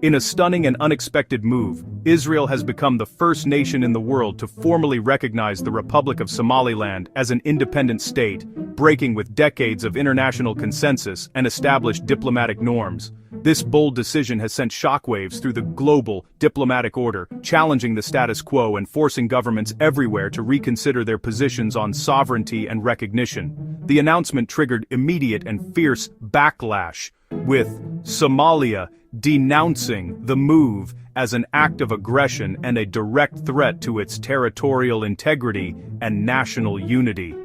In a stunning and unexpected move, Israel has become the first nation in the world to formally recognize the Republic of Somaliland as an independent state, breaking with decades of international consensus and established diplomatic norms. This bold decision has sent shockwaves through the global diplomatic order, challenging the status quo and forcing governments everywhere to reconsider their positions on sovereignty and recognition. The announcement triggered immediate and fierce backlash, with Somalia denouncing the move as an act of aggression and a direct threat to its territorial integrity and national unity.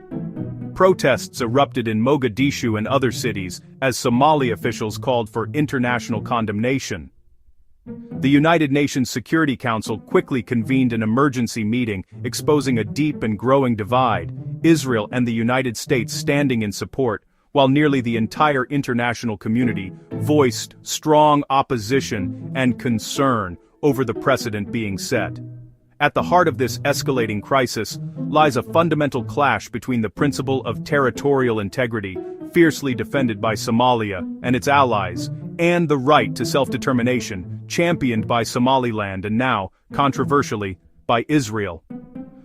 Protests erupted in Mogadishu and other cities as Somali officials called for international condemnation. The United Nations Security Council quickly convened an emergency meeting, exposing a deep and growing divide, Israel and the United States standing in support, while nearly the entire international community voiced strong opposition and concern over the precedent being set. At the heart of this escalating crisis lies a fundamental clash between the principle of territorial integrity, fiercely defended by Somalia and its allies, and the right to self-determination, championed by Somaliland and now, controversially, by Israel.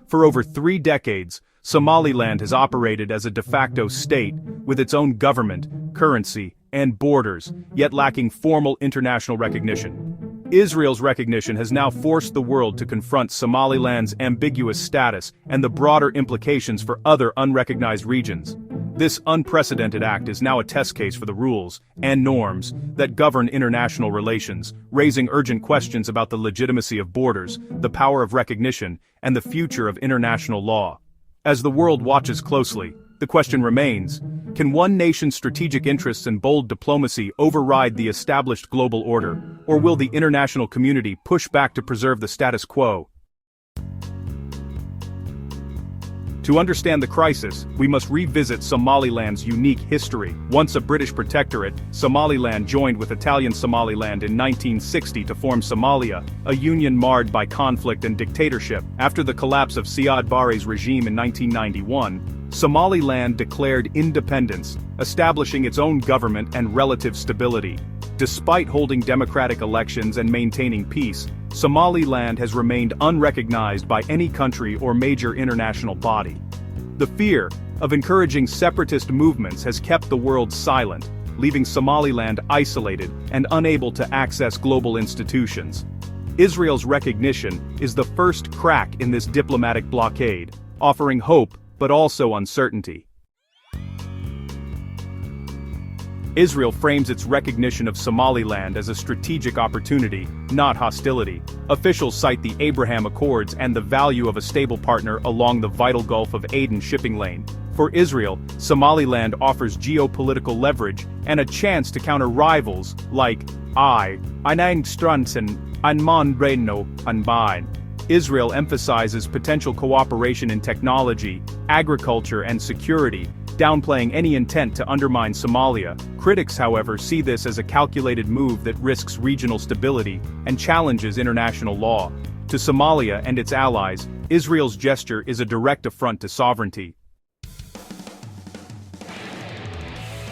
For over 3 decades, Somaliland has operated as a de facto state, with its own government, currency, and borders, yet lacking formal international recognition. Israel's recognition has now forced the world to confront Somaliland's ambiguous status and the broader implications for other unrecognized regions. This unprecedented act is now a test case for the rules and norms that govern international relations, raising urgent questions about the legitimacy of borders, the power of recognition, and the future of international law. As the world watches closely, the question remains, can one nation's strategic interests and bold diplomacy override the established global order, or will the international community push back to preserve the status quo? To understand the crisis, we must revisit Somaliland's unique history. Once a British protectorate, Somaliland joined with Italian Somaliland in 1960 to form Somalia, a union marred by conflict and dictatorship. After the collapse of Siad Barre's regime in 1991, Somaliland declared independence, establishing its own government and relative stability. Despite holding democratic elections and maintaining peace, Somaliland has remained unrecognized by any country or major international body. The fear of encouraging separatist movements has kept the world silent, leaving Somaliland isolated and unable to access global institutions. Israel's recognition is the first crack in this diplomatic blockade, offering hope but also uncertainty. Israel frames its recognition of Somaliland as a strategic opportunity, not hostility. Officials cite the Abraham Accords and the value of a stable partner along the vital Gulf of Aden shipping lane. For Israel, Somaliland offers geopolitical leverage and a chance to counter rivals like Einang Strunsen, Anman Reno, Anbine. Israel emphasizes potential cooperation in technology, agriculture and security, downplaying any intent to undermine Somalia. Critics, however, see this as a calculated move that risks regional stability and challenges international law. To Somalia and its allies, Israel's gesture is a direct affront to sovereignty.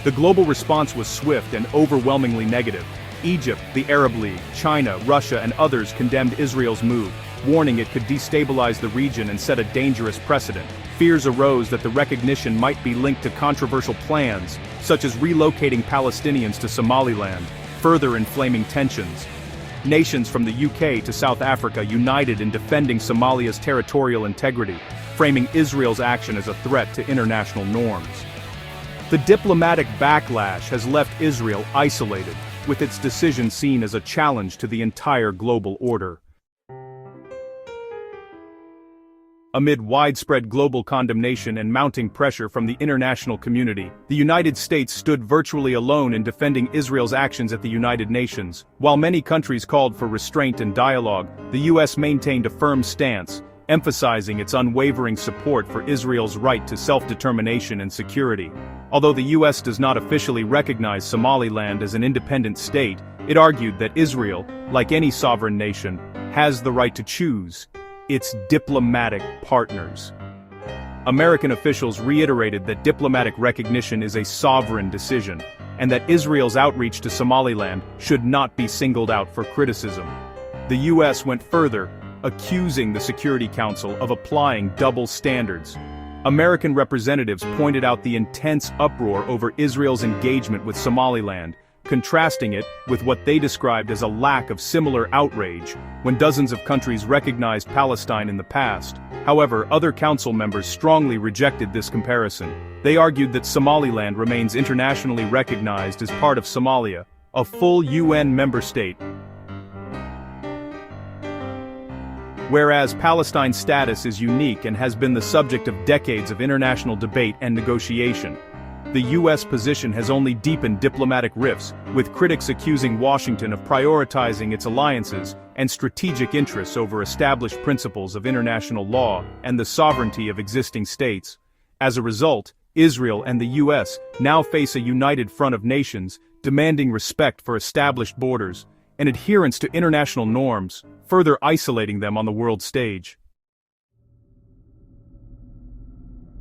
The global response was swift and overwhelmingly negative. Egypt, the Arab League, China, Russia, and others condemned Israel's move, warning it could destabilize the region and set a dangerous precedent. Fears arose that the recognition might be linked to controversial plans, such as relocating Palestinians to Somaliland, further inflaming tensions. Nations from the UK to South Africa united in defending Somalia's territorial integrity, framing Israel's action as a threat to international norms. The diplomatic backlash has left Israel isolated, with its decision seen as a challenge to the entire global order. Amid widespread global condemnation and mounting pressure from the international community, the United States stood virtually alone in defending Israel's actions at the United Nations. While many countries called for restraint and dialogue, the U.S. maintained a firm stance, emphasizing its unwavering support for Israel's right to self-determination and security. Although the U.S. does not officially recognize Somaliland as an independent state, it argued that Israel, like any sovereign nation, has the right to choose its diplomatic partners. American officials reiterated that diplomatic recognition is a sovereign decision, and that Israel's outreach to Somaliland should not be singled out for criticism. The US went further, accusing the Security Council of applying double standards. American representatives pointed out the intense uproar over Israel's engagement with Somaliland, contrasting it with what they described as a lack of similar outrage when dozens of countries recognized Palestine in the past. However, other council members strongly rejected this comparison. They argued that Somaliland remains internationally recognized as part of Somalia, a full UN member state, whereas Palestine's status is unique and has been the subject of decades of international debate and negotiation. The US position has only deepened diplomatic rifts, with critics accusing Washington of prioritizing its alliances and strategic interests over established principles of international law and the sovereignty of existing states. As a result, Israel and the US now face a united front of nations, demanding respect for established borders and adherence to international norms, further isolating them on the world stage.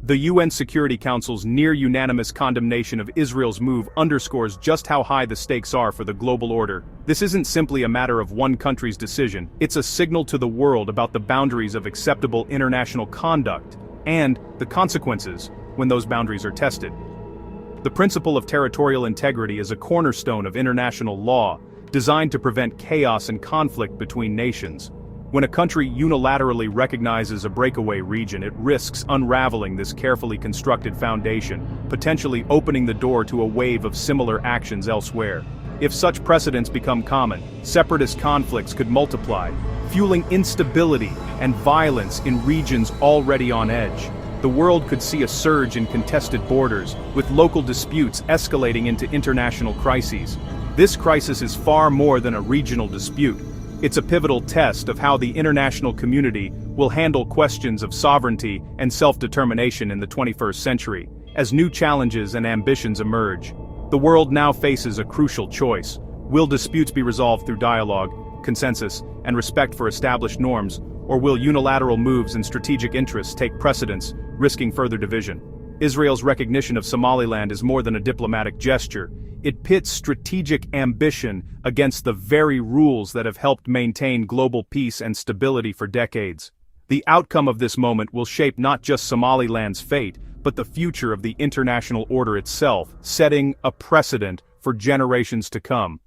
The UN Security Council's near-unanimous condemnation of Israel's move underscores just how high the stakes are for the global order. This isn't simply a matter of one country's decision, it's a signal to the world about the boundaries of acceptable international conduct, and the consequences when those boundaries are tested. The principle of territorial integrity is a cornerstone of international law, designed to prevent chaos and conflict between nations. When a country unilaterally recognizes a breakaway region, it risks unraveling this carefully constructed foundation, potentially opening the door to a wave of similar actions elsewhere. If such precedents become common, separatist conflicts could multiply, fueling instability and violence in regions already on edge. The world could see a surge in contested borders, with local disputes escalating into international crises. This crisis is far more than a regional dispute. It's a pivotal test of how the international community will handle questions of sovereignty and self-determination in the 21st century. As new challenges and ambitions emerge, the world now faces a crucial choice. Will disputes be resolved through dialogue, consensus, and respect for established norms, or will unilateral moves and strategic interests take precedence, risking further division? Israel's recognition of Somaliland is more than a diplomatic gesture. It pits strategic ambition against the very rules that have helped maintain global peace and stability for decades. The outcome of this moment will shape not just Somaliland's fate, but the future of the international order itself, setting a precedent for generations to come.